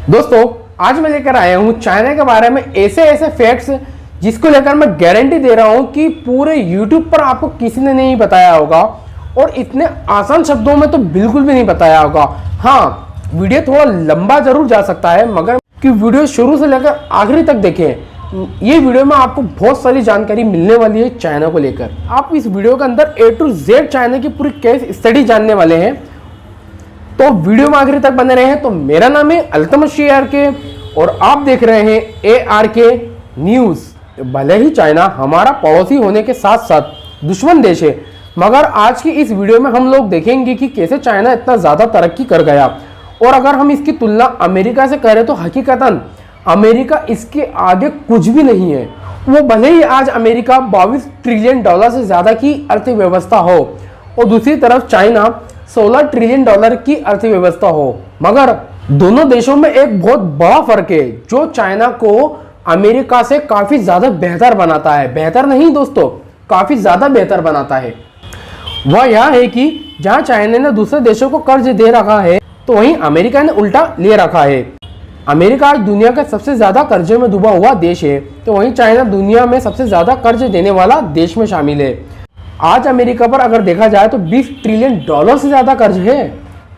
दोस्तों आज मैं लेकर आया हूं चाइना के बारे में ऐसे ऐसे फैक्ट्स जिसको लेकर मैं गारंटी दे रहा हूं कि पूरे YouTube पर आपको किसी ने नहीं बताया होगा और इतने आसान शब्दों में तो बिल्कुल भी नहीं बताया होगा। हाँ, वीडियो थोड़ा लंबा जरूर जा सकता है मगर कि वीडियो शुरू से लेकर आखिरी तक देखें। ये वीडियो में आपको बहुत सारी जानकारी मिलने वाली है चाइना को लेकर। आप इस वीडियो के अंदर A to Z चाइना की पूरी केस स्टडी जानने वाले हैं, तो वीडियो में आखिर तक बने रहे हैं। तो मेरा नाम है अल्तमश ARK और आप देख रहे हैं ARK न्यूज़। भले ही चाइना हमारा पड़ोसी होने के साथ साथ दुश्मन देश है, मगर आज की इस वीडियो में हम लोग देखेंगे कि कैसे चाइना इतना ज़्यादा तरक्की कर गया। और अगर हम इसकी तुलना अमेरिका से करें तो हकीकतन अमेरिका इसके आगे कुछ भी नहीं है। वो भले ही आज अमेरिका $22 ट्रिलियन से ज़्यादा की अर्थव्यवस्था हो और दूसरी तरफ चाइना $16 ट्रिलियन की अर्थव्यवस्था हो, मगर दोनों देशों में एक बहुत बड़ा फर्क है जो चाइना को अमेरिका से काफी ज्यादा बेहतर बनाता है। बेहतर नहीं दोस्तों, काफी ज्यादा बेहतर बनाता है। वह यह है कि जहां चाइना ने दूसरे देशों को कर्ज दे रखा है तो वहीं अमेरिका ने उल्टा ले रखा है। अमेरिका आज दुनिया का सबसे ज्यादा कर्जे में डूबा हुआ देश है, तो वहीं चाइना दुनिया में सबसे ज्यादा कर्ज देने वाला देश में शामिल है। आज अमेरिका पर अगर देखा जाए तो $20 ट्रिलियन से ज्यादा कर्ज है,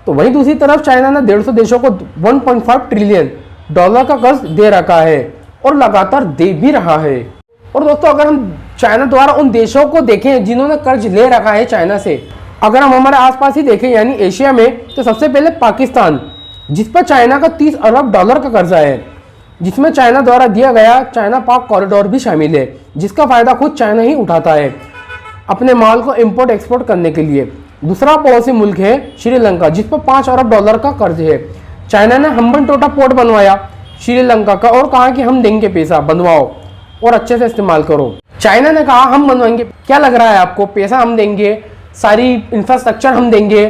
तो वहीं दूसरी तरफ चाइना ने 150 देशों को $1.5 ट्रिलियन का कर्ज दे रखा है और लगातार दे भी रहा है। और दोस्तों अगर हम चाइना द्वारा उन देशों को देखें जिन्होंने कर्ज ले रखा है चाइना से, अगर हम हमारे आसपास ही देखें यानी एशिया में, तो सबसे पहले पाकिस्तान, जिस पर चाइना का $30 अरब का कर्जा है, जिसमें चाइना द्वारा दिया गया चाइना पाक कॉरिडोर भी शामिल है, जिसका फायदा खुद चाइना ही उठाता है अपने माल को इंपोर्ट एक्सपोर्ट करने के लिए। दूसरा पड़ोसी मुल्क है श्रीलंका, जिस पर $5 अरब का कर्ज है। चाइना ने हम्बनटोटा पोर्ट बनवाया श्रीलंका का और कहा कि हम देंगे पैसा, बनवाओ और अच्छे से इस्तेमाल करो। चाइना ने कहा हम बनवाएंगे, क्या लग रहा है आपको, पैसा हम देंगे, सारी इंफ्रास्ट्रक्चर हम देंगे,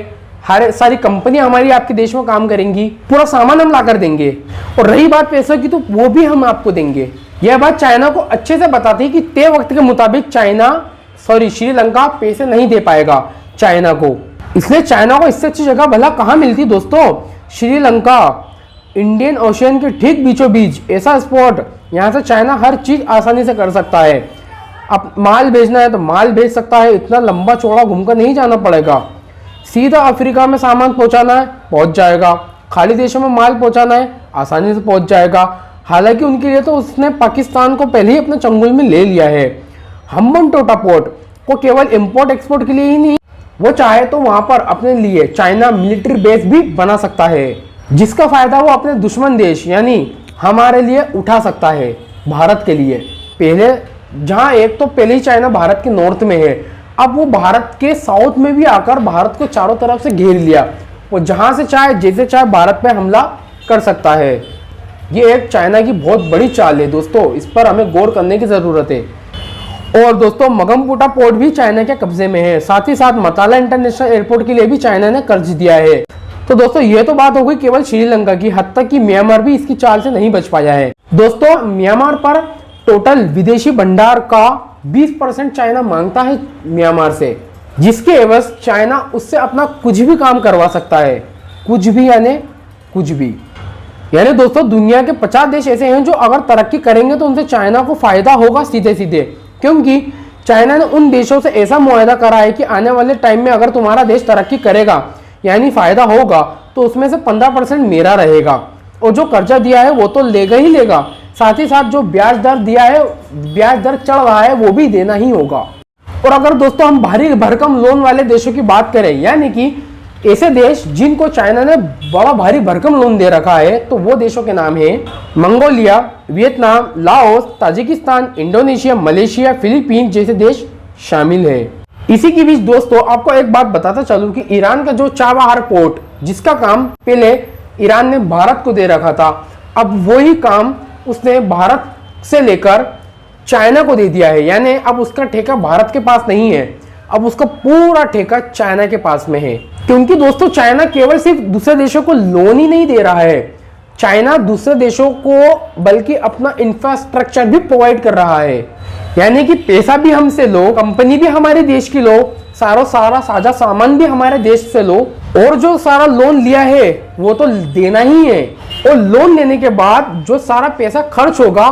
हर सारी कंपनी हमारी आपके देश में काम करेंगी, पूरा सामान हम ला कर देंगे, और रही बात पैसों की तो वो भी हम आपको देंगे। यह बात चाइना को अच्छे से बताती है कि तय वक्त के मुताबिक श्रीलंका पैसे नहीं दे पाएगा चाइना को। इसलिए चाइना को इससे अच्छी जगह भला कहाँ मिलती दोस्तों। श्रीलंका इंडियन ओशियन के ठीक बीचों बीच ऐसा स्पॉट, यहाँ से चाइना हर चीज आसानी से कर सकता है। अब माल भेजना है तो माल भेज सकता है, इतना लंबा चौड़ा घूमकर नहीं जाना पड़ेगा। सीधा अफ्रीका में सामान पहुंचाना है, पहुंच जाएगा। खाड़ी देशों में माल पहुंचाना है, आसानी से पहुंच जाएगा। हालांकि उनके लिए तो उसने पाकिस्तान को पहले ही अपने चंगुल में ले लिया है। हम्बनटोटा पोर्ट को केवल इंपोर्ट एक्सपोर्ट के लिए ही नहीं, वो चाहे तो वहां पर अपने लिए चाइना मिलिट्री बेस भी बना सकता है, जिसका फायदा वो अपने दुश्मन देश यानी हमारे लिए उठा सकता है, भारत के लिए। पहले जहां एक तो पहले ही चाइना भारत के नॉर्थ में है, अब वो भारत के साउथ में भी आकर भारत को चारों तरफ से घेर लिया। वो जहां से चाहे जैसे चाहे भारत पे हमला कर सकता है। ये एक चाइना की बहुत बड़ी चाल है दोस्तों, इस पर हमें गौर करने की जरूरत है। और दोस्तों मगमपुटा पोर्ट भी चाइना के कब्जे में है, साथ ही साथ मताला इंटरनेशनल एयरपोर्ट के लिए भी चाइना ने कर्ज दिया है। तो दोस्तों ये तो बात हो गई केवल श्रीलंका की, हद तक कि म्यांमार भी इसकी चाल से नहीं बच पाया है। दोस्तों म्यांमार पर टोटल विदेशी भंडार का 20% चाइना मांगता है म्यांमार से, जिसके एवज चाइना उससे अपना कुछ भी काम करवा सकता है। कुछ भी यानी कुछ भी। यानी दोस्तों दुनिया के 50 देश ऐसे हैं जो अगर तरक्की करेंगे तो उनसे चाइना को फायदा होगा सीधे सीधे, क्योंकि चाइना ने उन देशों से ऐसा मुआहदा करा है कि आने वाले टाइम में अगर तुम्हारा देश तरक्की करेगा यानी फायदा होगा तो उसमें से 15% मेरा रहेगा, और जो कर्जा दिया है वो तो लेगा ही लेगा, साथ ही साथ जो ब्याज दर दिया है, ब्याज दर चढ़ रहा है वो भी देना ही होगा। और अगर दोस्तों हम भारी भरकम लोन वाले देशों की बात करें, यानी कि ऐसे देश जिनको चाइना ने बड़ा भारी भरकम लोन दे रखा है, तो वो देशों के नाम है Mongolia, Vietnam, Laos, Tajikistan, Indonesia, Malaysia, Philippines जैसे देश शामिल है। इसी के बीच दोस्तों आपको एक बात बताता चलूं कि ईरान का जो चाबहार पोर्ट, जिसका काम पहले ईरान ने भारत को दे रखा था, अब वही काम उसने भारत से लेकर चाइना को दे दिया है। यानी अब उसका ठेका भारत के पास नहीं है, अब उसका पूरा ठेका चाइना के पास में है। क्योंकि दोस्तों चाइना केवल सिर्फ दूसरे देशों को लोन ही नहीं दे रहा है, चाइना दूसरे देशों को बल्कि अपना इंफ्रास्ट्रक्चर भी प्रोवाइड कर रहा है। यानी कि पैसा भी हमसे लो, कंपनी भी हमारे देश की लो, सारा साझा सामान भी हमारे देश से लो, और जो सारा लोन लिया है वो तो देना ही है। और लोन लेने के बाद जो सारा पैसा खर्च होगा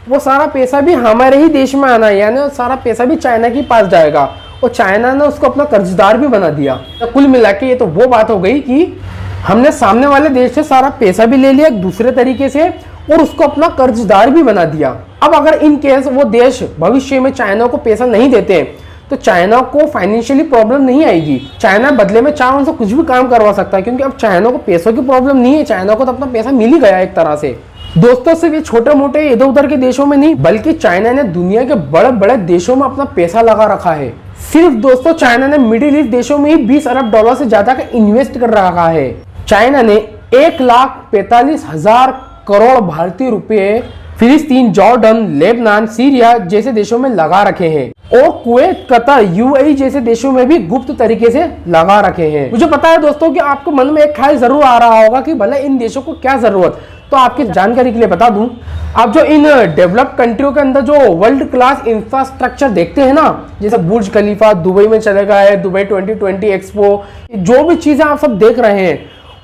वो सारा पैसा भी हमारे ही देश में आना है, यानी सारा पैसा भी चाइना के पास जाएगा और चाइना ने उसको अपना कर्जदार भी बना दिया। तो कुल मिला के ये तो वो बात हो गई कि हमने सामने वाले देश से सारा पैसा भी ले लिया एक दूसरे तरीके से और उसको अपना कर्जदार भी बना दिया। अब अगर इन केस वो देश भविष्य में चाइना को पैसा नहीं देते तो चाइना को फाइनेंशियली प्रॉब्लम नहीं आएगी। चाइना बदले में चाहे उनसे कुछ भी काम करवा सकता है, क्योंकि अब चाइना को पैसों की प्रॉब्लम नहीं है, चाइना को तो अपना पैसा मिल ही गया एक तरह से। दोस्तों सिर्फ ये छोटे मोटे इधर उधर के देशों में नहीं, बल्कि चाइना ने दुनिया के बड़े बड़े देशों में अपना पैसा लगा रखा है। सिर्फ दोस्तों चाइना ने मिडिल ईस्ट देशों में ही 20 अरब डॉलर से ज्यादा का इन्वेस्ट कर रखा है। चाइना ने 1,45,000 करोड़ भारतीय रुपए फिलिस्तीन, जॉर्डन, लेबनान, सीरिया जैसे देशों में लगा रखे हैं और कुवैत, कतर, यूएई जैसे देशों में भी गुप्त तरीके से लगा रखे हैं। मुझे पता है दोस्तों कि आपको मन में एक ख्याल जरूर आ रहा होगा कि भले इन देशों को क्या जरूरत, तो आपकी जानकारी के लिए बता दूं, आप जो इन डेवलप्ड कंट्रियों के अंदर जो वर्ल्ड क्लास इंफ्रास्ट्रक्चर देखते हैं ना, जैसे बुर्ज खलीफा दुबई में चलेगा है, दुबई 2020 एक्सपो, जो भी चीजें आप सब देख रहे हैं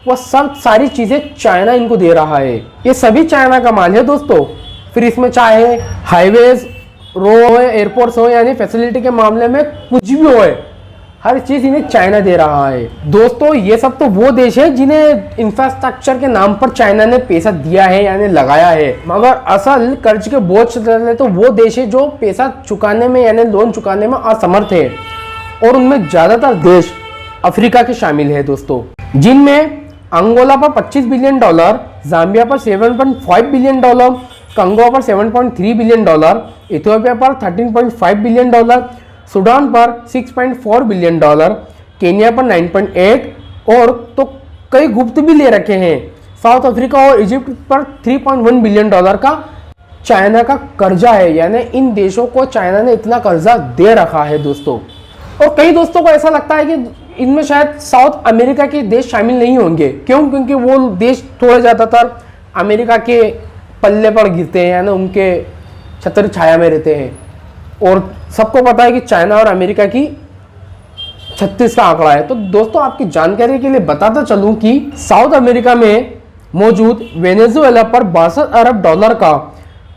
वो सब सारी चीजें चाइना इनको दे रहा है। ये सभी चाइना का माल है दोस्तों। फिर इसमें चाहे हाईवेज, रोड, एयरपोर्ट्स हो, यानी फैसिलिटी के मामले में कुछ भी हो, हर चीज इन्हें चाइना दे रहा है। दोस्तों ये सब तो वो देश है जिन्हें इंफ्रास्ट्रक्चर के नाम पर चाइना ने पैसा दिया है यानी लगाया है, मगर असल कर्ज के बोझ से तो वो देश है जो पैसा चुकाने में यानी लोन चुकाने में असमर्थ है। और उनमें ज्यादातर देश अफ्रीका के शामिल है दोस्तों, जिनमें अंगोला पर $25 बिलियन, जाम्बिया पर $7.5 बिलियन, कंगो पर $7.3 बिलियन, इथियोपिया पर $13.5 बिलियन, सूडान पर $6.4 बिलियन, केन्या पर 9.8 और तो कई गुप्त भी ले रखे हैं। साउथ अफ्रीका और इजिप्ट पर $3.1 बिलियन का चाइना का कर्जा है, यानी इन देशों को चाइना ने इतना कर्जा दे रखा है दोस्तों। और कई दोस्तों को ऐसा लगता है कि इनमें शायद साउथ अमेरिका के देश शामिल नहीं होंगे। क्यों? क्योंकि वो देश थोड़े ज़्यादातर अमेरिका के पल्ले पर गिरते हैं, यानी उनके छत्र छाया में रहते हैं। और सबको पता है कि चाइना और अमेरिका की 36 का आंकड़ा है। तो दोस्तों आपकी जानकारी के लिए बताता चलूं कि साउथ अमेरिका में मौजूद वेनेजुएला पर $62 अरब का,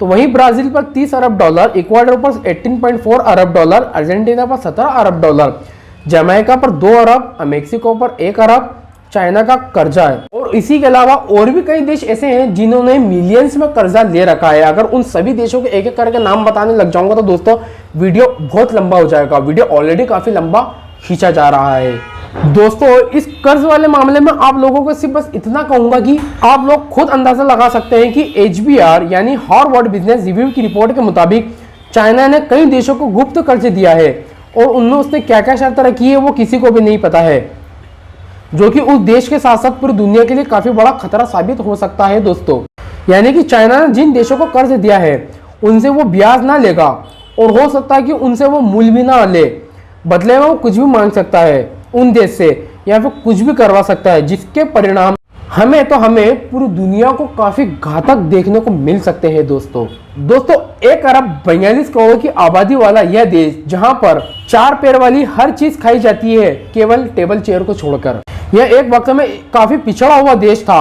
तो वहीं ब्राजील पर $30 अरब, इक्वाडोर पर $18.4 अरब, अर्जेंटीना पर $17 अरब, जमैका पर $2 अरब, मेक्सिको पर $1 अरब चाइना का कर्जा है। और इसी के अलावा और भी कई देश ऐसे हैं जिन्होंने मिलियंस में कर्जा ले रखा है। अगर उन सभी देशों के एक एक करके नाम बताने लग जाऊंगा तो दोस्तों वीडियो बहुत लंबा हो जाएगा। वीडियो ऑलरेडी काफी लंबा खींचा जा रहा है। दोस्तों इस कर्ज वाले मामले में आप लोगों को सिर्फ बस इतना कहूंगा कि आप लोग खुद अंदाजा लगा सकते हैं कि HBR यानी हार्वर्ड बिजनेस रिव्यू की रिपोर्ट के मुताबिक चाइना ने कई देशों को गुप्त कर्ज दिया है और उनमें उसने क्या क्या शर्त रखी है वो किसी को भी नहीं पता है, जो कि उस देश के साथ साथ पूरी दुनिया के लिए काफी बड़ा खतरा साबित हो सकता है दोस्तों। यानी कि चाइना ने जिन देशों को कर्ज दिया है उनसे वो ब्याज ना लेगा और हो सकता है कि उनसे वो मूल्य भी ना ले, बदले में वो कुछ भी मांग सकता है उन देश से या फिर कुछ भी करवा सकता है, जिसके परिणाम हमें पूरी दुनिया को काफी घातक देखने को मिल सकते हैं दोस्तों। 1 अरब 42 करोड़ की आबादी वाला यह देश, जहां पर 4 पैर वाली हर चीज खाई जाती है केवल टेबल चेयर को छोड़कर, यह एक वक्त में काफी पिछड़ा हुआ देश था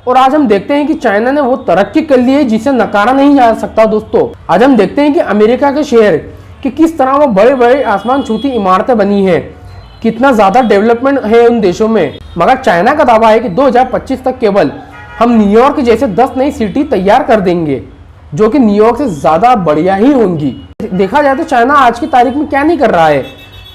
और आज हम देखते हैं कि चाइना ने वो तरक्की कर ली है जिसे नकारा नहीं जा सकता दोस्तों। आज हम देखते हैं कि अमेरिका के शहर कि किस तरह वो बड़े बड़े आसमान छूती इमारतें बनी है, कितना ज्यादा डेवलपमेंट है उन देशों में। मगर चाइना का दावा है कि 2025 तक केवल हम न्यूयॉर्क जैसे 10 नई सिटी तैयार कर देंगे, जो कि न्यूयॉर्क से ज्यादा बढ़िया ही होंगी। देखा जाए तो चाइना आज की तारीख में क्या नहीं कर रहा है,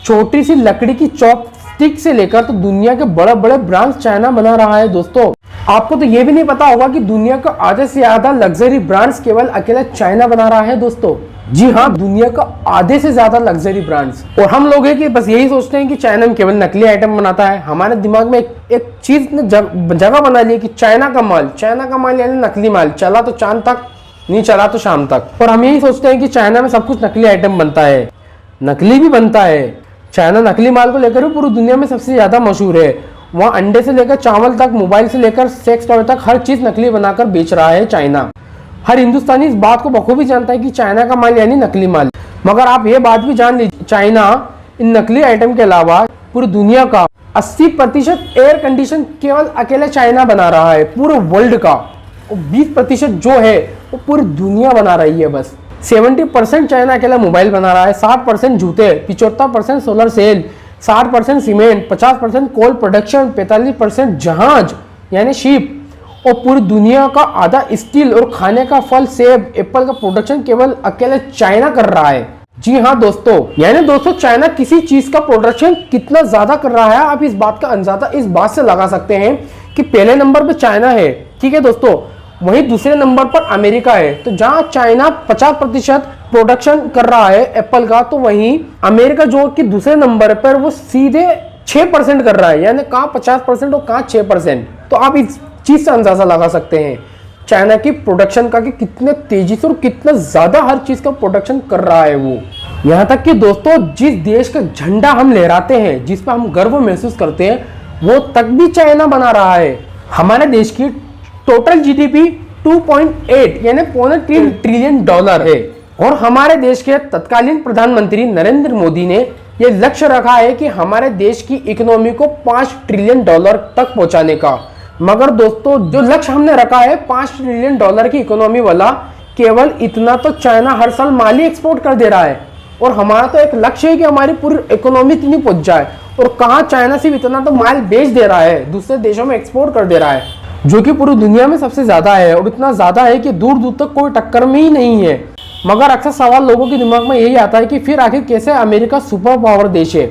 छोटी सी लकड़ी की चॉपस्टिक से लेकर तो दुनिया के बड़े बड़े ब्रांड्स चाइना बना रहा है दोस्तों। आपको तो ये भी नहीं पता होगा कि दुनिया का आधे से ज्यादा लग्जरी ब्रांड्स केवल अकेला चाइना बना रहा है दोस्तों। जी हाँ, दुनिया का आधे से ज्यादा लग्जरी ब्रांड्स। और हम लोग हैं कि बस यही सोचते हैं कि चाइना में केवल नकली आइटम बनाता है। हमारे दिमाग में एक चीज ने जगह बना ली कि चाइना का माल यानी नकली माल, चला तो चांद तक, नहीं चला तो शाम तक। और हम यही सोचते हैं कि चाइना में सब कुछ नकली आइटम बनता है, नकली भी बनता है। चाइना नकली माल को लेकर भी पूरी दुनिया में सबसे ज्यादा मशहूर है। वहाँ अंडे से लेकर चावल तक, मोबाइल से लेकर सेक्स टॉय तक हर चीज नकली बनाकर बेच रहा है चाइना। हर हिंदुस्तानी इस बात को बखूबी जानता है कि चाइना का माल यानी नकली माल। मगर आप ये बात भी जान लीजिए, चाइना इन नकली आइटम के अलावा पूरी दुनिया का 80% एयर कंडीशन केवल अकेले चाइना बना रहा है, पूरे वर्ल्ड का। और 20% जो है वो पूरी दुनिया बना रही है। बस 70% चाइना अकेला मोबाइल बना रहा है, 60% जूते, 75% solar cell, 60% cement, 50% coal production, 45% जहाज यानी शिप, और पूरी दुनिया का आधा स्टील और खाने का फल सेब एप्पल का प्रोडक्शन केवल अकेले चाइना कर रहा है। जी हाँ दोस्तों, यानी दोस्तों चाइना किसी चीज का प्रोडक्शन कितना ज्यादा कर रहा है, आप इस बात का अंदाजा इस बात से लगा सकते हैं कि पहले नंबर पे चाइना है, ठीक है दोस्तों, वहीं दूसरे नंबर पर अमेरिका है। तो जहां चाइना 50% प्रोडक्शन कर रहा है एप्पल का, तो वहीं अमेरिका जो कि दूसरे नंबर पर वो सीधे 6% कर रहा है, यानी कहां 50% और कहां 6%। तो आप इस चीज से अंदाजा लगा सकते हैं चाइना की प्रोडक्शन का कि कितने तेजी से और कितना ज्यादा हर चीज का प्रोडक्शन कर रहा है वो। यहाँ तक कि दोस्तों जिस देश का झंडा हम लहराते हैं, जिस पर हम गर्व महसूस करते हैं, वो तक भी चाइना बना रहा है। हमारे देश की टोटल जीडीपी 2.8 यानी $3 ट्रिलियन है, और हमारे देश के तत्कालीन प्रधानमंत्री नरेंद्र मोदी ने यह लक्ष्य रखा है कि हमारे देश की इकोनॉमी को $5 ट्रिलियन तक पहुंचाने का। मगर दोस्तों जो लक्ष्य हमने रखा है $5 ट्रिलियन की इकोनॉमी वाला, केवल इतना तो चाइना हर साल माल ही एक्सपोर्ट कर दे रहा है, और हमारा तो एक लक्ष्य है कि हमारी पूरी इकोनॉमी इतनी पहुंच जाए। और कहां चाइना सिर्फ इतना तो माल बेच दे रहा है, दूसरे देशों में एक्सपोर्ट कर दे रहा है, जो कि पूरी दुनिया में सबसे ज्यादा है, और इतना ज्यादा है कि दूर दूर तक कोई टक्कर में ही नहीं है। मगर अक्सर सवाल लोगों के दिमाग में यही आता है कि फिर आखिर कैसे अमेरिका सुपर पावर देश है,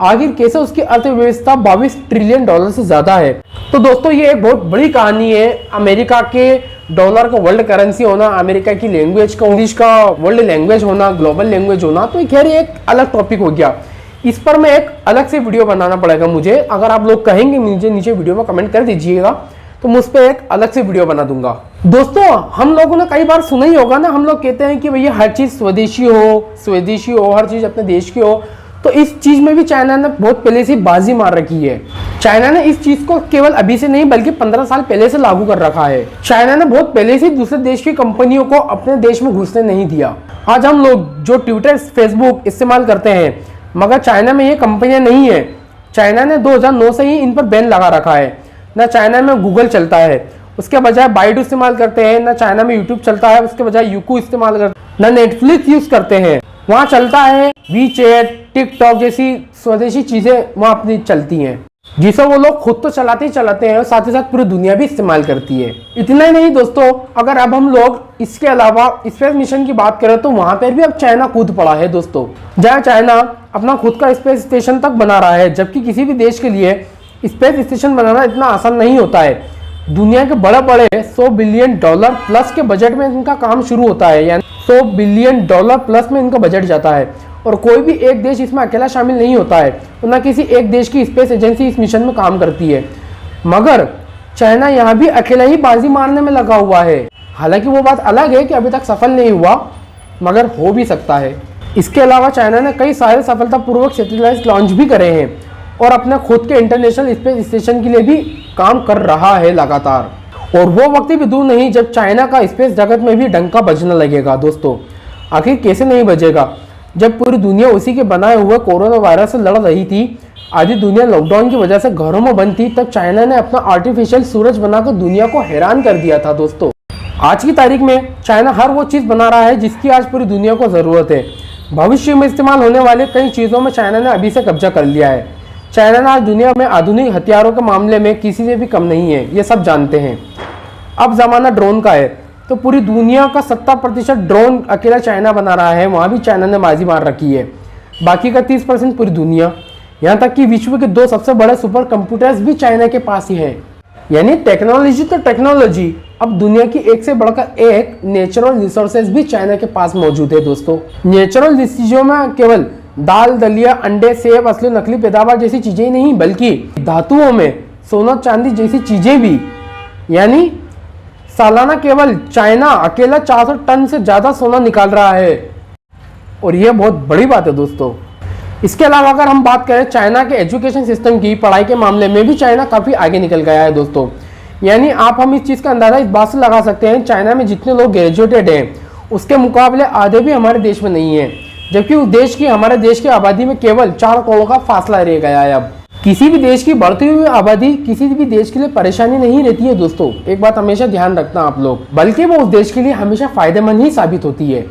आखिर कैसे उसकी अर्थव्यवस्था $22 ट्रिलियन से ज्यादा है। तो दोस्तों ये एक बहुत बड़ी कहानी है, अमेरिका के डॉलर का वर्ल्ड करेंसी होना, अमेरिका की लैंग्वेज का इंग्लिश का वर्ल्ड लैंग्वेज होना, ग्लोबल लैंग्वेज होना, तो खैर एक अलग टॉपिक हो गया। इस पर मैं एक अलग से वीडियो बनाना पड़ेगा मुझे, अगर आप लोग कहेंगे मुझे नीचे वीडियो में कमेंट कर दीजिएगा, तो मुझ पर एक अलग से वीडियो बना दूंगा। दोस्तों हम लोगों ने कई बार सुना ही होगा ना, हम लोग कहते हैं कि भैया हर चीज स्वदेशी हो, हर चीज अपने देश की हो। तो इस चीज में भी चाइना ने बहुत पहले से बाजी मार रखी है। चाइना ने इस चीज को केवल अभी से नहीं बल्कि 15 साल पहले से लागू कर रखा है। चाइना ने बहुत पहले से दूसरे देश की कंपनियों को अपने देश में घुसने नहीं दिया। आज हम लोग जो ट्विटर, फेसबुक इस्तेमाल करते हैं, मगर चाइना में ये कंपनियां नहीं है। चाइना ने 2009 से ही इन पर बैन लगा रखा है। ना चाइना में गूगल चलता है, उसके बजाय बाइडू इस्तेमाल करते हैं। ना चाइना में यूट्यूब चलता है, उसके बजाय यूकू इस्तेमाल करते हैं। ना नेटफ्लिक्स यूज करते हैं, वहाँ चलता है वीचैट, टिकटॉक जैसी स्वदेशी चीजें वहाँ अपनी चलती हैं, जिसे वो लोग खुद तो चलाते ही चलाते हैं और साथ ही साथ पूरी दुनिया भी इस्तेमाल करती है। इतना ही नहीं दोस्तों, अगर अब हम लोग इसके अलावा स्पेस मिशन की बात करें तो वहां पर भी अब चाइना कूद पड़ा है दोस्तों, जहाँ चाइना अपना खुद का स्पेस स्टेशन तक बना रहा है। जबकि किसी भी देश के लिए स्पेस स्टेशन बनाना इतना आसान नहीं होता है। दुनिया के बड़े बड़े $100 बिलियन प्लस के बजट में इनका काम शुरू होता है, यानी $100 बिलियन प्लस में इनका बजट जाता है, और कोई भी एक देश इसमें अकेला शामिल नहीं होता है, तो ना किसी एक देश की स्पेस एजेंसी इस मिशन में काम करती है। मगर चाइना यहाँ भी अकेला ही बाजी मारने में लगा हुआ है। हालांकि वो बात अलग है कि अभी तक सफल नहीं हुआ, मगर हो भी सकता है। इसके अलावा चाइना ने कई सारे सफलतापूर्वक सैटेलाइट लॉन्च भी करे हैं, और अपने खुद के इंटरनेशनल स्पेस स्टेशन के लिए भी काम कर रहा है लगातार। और वो वक्त भी दूर नहीं जब चाइना का स्पेस जगत में भी डंका बजने लगेगा दोस्तों। आखिर कैसे नहीं बजेगा, जब पूरी दुनिया उसी के बनाए हुए कोरोना वायरस से लड़ रही थी, आधी दुनिया लॉकडाउन की वजह से घरों में बंद थी, तब चाइना ने अपना आर्टिफिशियल सूरज बनाकर दुनिया को हैरान कर दिया था दोस्तों। आज की तारीख में चाइना हर वो चीज़ बना रहा है जिसकी आज पूरी दुनिया को ज़रूरत है। भविष्य में इस्तेमाल होने वाले कई चीज़ों में चाइना ने अभी से कब्जा कर लिया है। चाइना आज दुनिया में आधुनिक हथियारों के मामले में किसी से भी कम नहीं है, ये सब जानते हैं। अब ज़माना ड्रोन का है, तो पूरी दुनिया का 70% ड्रोन अकेला चाइना बना रहा है, वहाँ भी चाइना ने बाजी मार रखी है। बाकी का 30% पूरी दुनिया, यहाँ तक कि विश्व के 2 सबसे बड़े सुपर कंप्यूटर्स भी चाइना के पास ही हैं। यानी टेक्नोलॉजी तो टेक्नोलॉजी, अब दुनिया की एक से बढ़कर एक नेचुरल रिसोर्सेज भी चाइना के पास मौजूद है दोस्तों। नेचुरल चीज़ों में केवल दाल, दलिया, अंडे, सेब, असली नकली पैदावार जैसी चीजें ही नहीं, बल्कि धातुओं में सोना चांदी जैसी चीजें भी। यानी सालाना केवल चाइना अकेला 400 टन से ज्यादा सोना निकाल रहा है, और यह बहुत बड़ी बात है दोस्तों। इसके अलावा अगर हम बात करें चाइना के एजुकेशन सिस्टम की, पढ़ाई के मामले में भी चाइना काफी आगे निकल गया है दोस्तों। यानी हम इस चीज का अंदाजा इस बात से लगा सकते हैं, चाइना में जितने लोग ग्रेजुएटेड हैं उसके मुकाबले आधे भी हमारे देश में नहीं है। जबकि उस देश की हमारे देश की आबादी में केवल 4 करोड़ का फासला रह गया है। अब किसी भी देश की बढ़ती हुई आबादी किसी भी देश के लिए परेशानी नहीं रहती है दोस्तों, एक बात हमेशा ध्यान रखना आप लोग, बल्कि वो उस देश के लिए हमेशा फायदेमंद ही साबित होती है।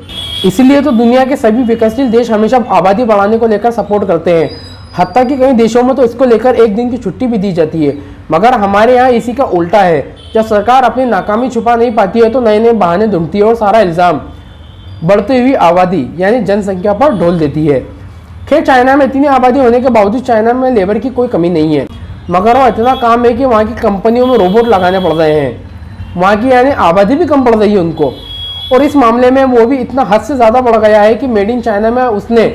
इसलिए तो दुनिया के सभी विकसशील देश हमेशा आबादी बढ़ाने को लेकर सपोर्ट करते हैं। हत्ता कि कई देशों में तो इसको लेकर एक दिन की छुट्टी भी दी जाती है, मगर हमारे यहाँ इसी का उल्टा है। जब सरकार अपनी नाकामी छुपा नहीं पाती है तो नए नए बहाने ढूंढती है और सारा इल्ज़ाम बढ़ती हुई आबादी यानी जनसंख्या पर ढोल देती है। खैर, चाइना में इतनी आबादी होने के बावजूद चाइना में लेबर की कोई कमी नहीं है, मगर वो इतना काम है कि वहाँ की कंपनियों में रोबोट लगाने पड़ रहे हैं। वहाँ की यानी आबादी भी कम पड़ रही है उनको, और इस मामले में वो भी इतना हद से ज़्यादा बढ़ गया है कि मेड इन चाइना में उसने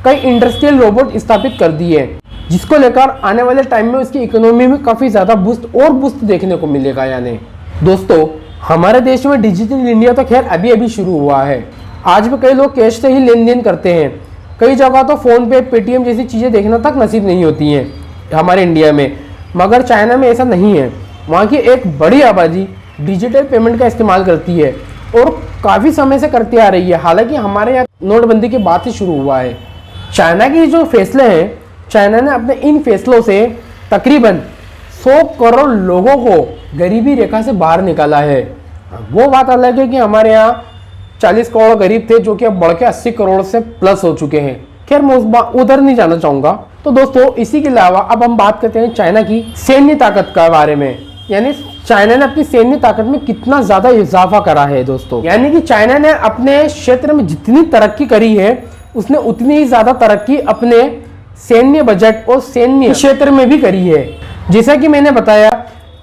कई इंडस्ट्रियल रोबोट स्थापित कर दिए हैं, जिसको लेकर आने वाले टाइम में उसकी इकोनॉमी में काफ़ी ज़्यादा बूस्ट देखने को मिलेगा। यानी दोस्तों, हमारे देश में डिजिटल इंडिया तो खैर अभी अभी शुरू हुआ है। आज भी कई लोग कैश से ही लेन देन करते हैं, कई जगह तो फ़ोन पे, पेटीएम जैसी चीज़ें देखना तक नसीब नहीं होती हैं हमारे इंडिया में, मगर चाइना में ऐसा नहीं है। वहाँ की एक बड़ी आबादी डिजिटल पेमेंट का इस्तेमाल करती है और काफ़ी समय से करती आ रही है। हालांकि हमारे यहाँ नोटबंदी के बाद ही शुरू हुआ है। चाइना के जो फैसले हैं, चाइना ने अपने इन फैसलों से तकरीबन 100 करोड़ लोगों को गरीबी रेखा से बाहर निकाला है। वो बात अलग है कि हमारे यहाँ 40 करोड़ गरीब थे, जो कि अब बढ़ के 80 करोड़ से प्लस हो चुके हैं। खैर, मैं उधर नहीं जाना चाहूँगा। तो दोस्तों, इसी के अलावा अब हम बात करते हैं चाइना की सैन्य ताकत के बारे में। यानी चाइना ने अपनी सैन्य ताकत में कितना ज़्यादा इजाफा करा है दोस्तों। यानी कि चाइना ने अपने क्षेत्र में जितनी तरक्की करी है, उसने उतनी ही ज़्यादा तरक्की अपने सैन्य बजट और सैन्य क्षेत्र में भी करी है। जैसा कि मैंने बताया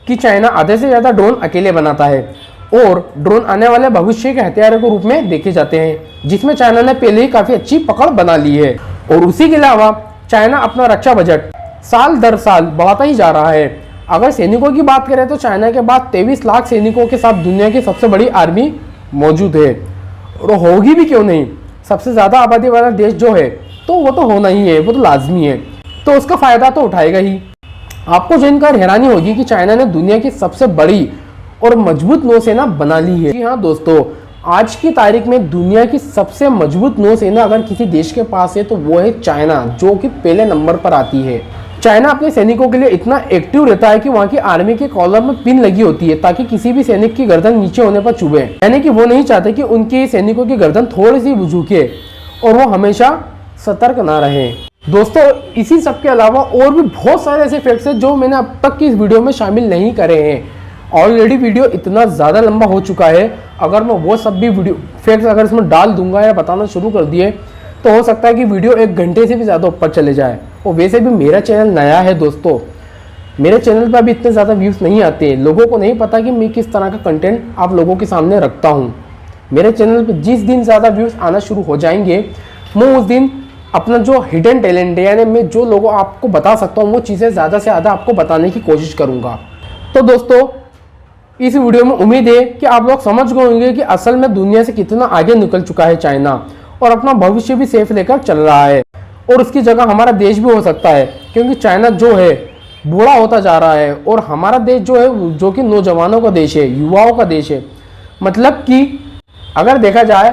कि चाइना आधे से ज़्यादा ड्रोन अकेले बनाता है और ड्रोन आने वाले भविष्य के हथियारों के रूप में देखे जाते हैं, जिसमें चाइना ने पहले ही काफ़ी अच्छी पकड़ बना ली है। और उसी के अलावा चाइना अपना रक्षा बजट साल दर साल बढ़ाता ही जा रहा है। अगर सैनिकों की बात करें तो चाइना के बाद 23 लाख सैनिकों के साथ दुनिया की सबसे बड़ी आर्मी मौजूद है, और होगी भी क्यों नहीं। सबसे ज़्यादा आबादी वाला देश जो है तो वो तो होना ही है, वो तो लाजमी है, तो उसका फ़ायदा तो उठाएगा ही। आपको जानकर हैरानी होगी कि चाइना ने दुनिया की सबसे बड़ी और मजबूत नौसेना बना ली है। जी हाँ दोस्तों, आज की तारीख में दुनिया की सबसे मजबूत नौसेना अगर किसी देश के पास है तो वो है चाइना, जो कि पहले नंबर पर आती है। चाइना अपने सैनिकों के लिए इतना एक्टिव रहता है कि वहाँ की आर्मी के कॉलर में पिन लगी होती है, ताकि किसी भी सैनिक की गर्दन नीचे होने पर चुभे। यानी कि वो नहीं चाहते कि उनके सैनिकों की गर्दन थोड़ी सी झुके और वो हमेशा सतर्क ना रहे। दोस्तों, इसी सब के अलावा और भी बहुत सारे ऐसे फैक्ट्स हैं जो मैंने अब तक की इस वीडियो में शामिल नहीं करे हैं। ऑलरेडी वीडियो इतना ज़्यादा लंबा हो चुका है, अगर मैं वो सब भी वीडियो फैक्ट्स अगर इसमें डाल दूंगा या बताना शुरू कर दिए तो हो सकता है कि वीडियो 1 घंटे से भी ज़्यादा ऊपर चले जाए। और वैसे भी मेरा चैनल नया है दोस्तों, मेरे चैनल पर अभी इतने ज़्यादा व्यूज़ नहीं आते हैं। लोगों को नहीं पता कि मैं किस तरह का कंटेंट आप लोगों के सामने रखता हूँ। मेरे चैनल पर जिस दिन ज़्यादा व्यूज़ आना शुरू हो जाएंगे, मैं उस दिन अपना जो हिडन टैलेंट है, यानी मैं जो लोगों आपको बता सकता हूँ वो चीज़ें ज़्यादा से ज़्यादा आपको बताने की कोशिश करूँगा। तो दोस्तों, इस वीडियो में उम्मीद है कि आप लोग समझ गए होंगे कि असल में दुनिया से कितना आगे निकल चुका है चाइना, और अपना भविष्य भी सेफ लेकर चल रहा है। और उसकी जगह हमारा देश भी हो सकता है, क्योंकि चाइना जो है बूढ़ा होता जा रहा है और हमारा देश जो है, जो कि नौजवानों का देश है, युवाओं का देश है। मतलब कि अगर देखा जाए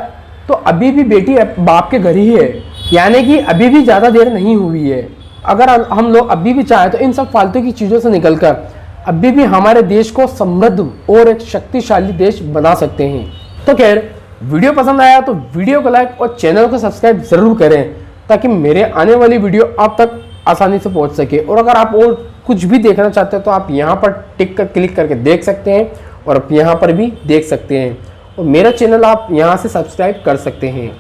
तो अभी भी बेटी बाप के घर ही है, यानी कि अभी भी ज़्यादा देर नहीं हुई है। अगर हम लोग अभी भी चाहें तो इन सब फालतू की चीज़ों से निकलकर अभी भी हमारे देश को समृद्ध और एक शक्तिशाली देश बना सकते हैं। तो खैर, वीडियो पसंद आया तो वीडियो को लाइक और चैनल को सब्सक्राइब ज़रूर करें, ताकि मेरे आने वाली वीडियो आप तक आसानी से पहुंच सके। और अगर आप और कुछ भी देखना चाहते हैं तो आप यहाँ पर टिक कर क्लिक करके देख सकते हैं, और आप यहाँ पर भी देख सकते हैं, और मेरा चैनल आप यहाँ से सब्सक्राइब कर सकते हैं।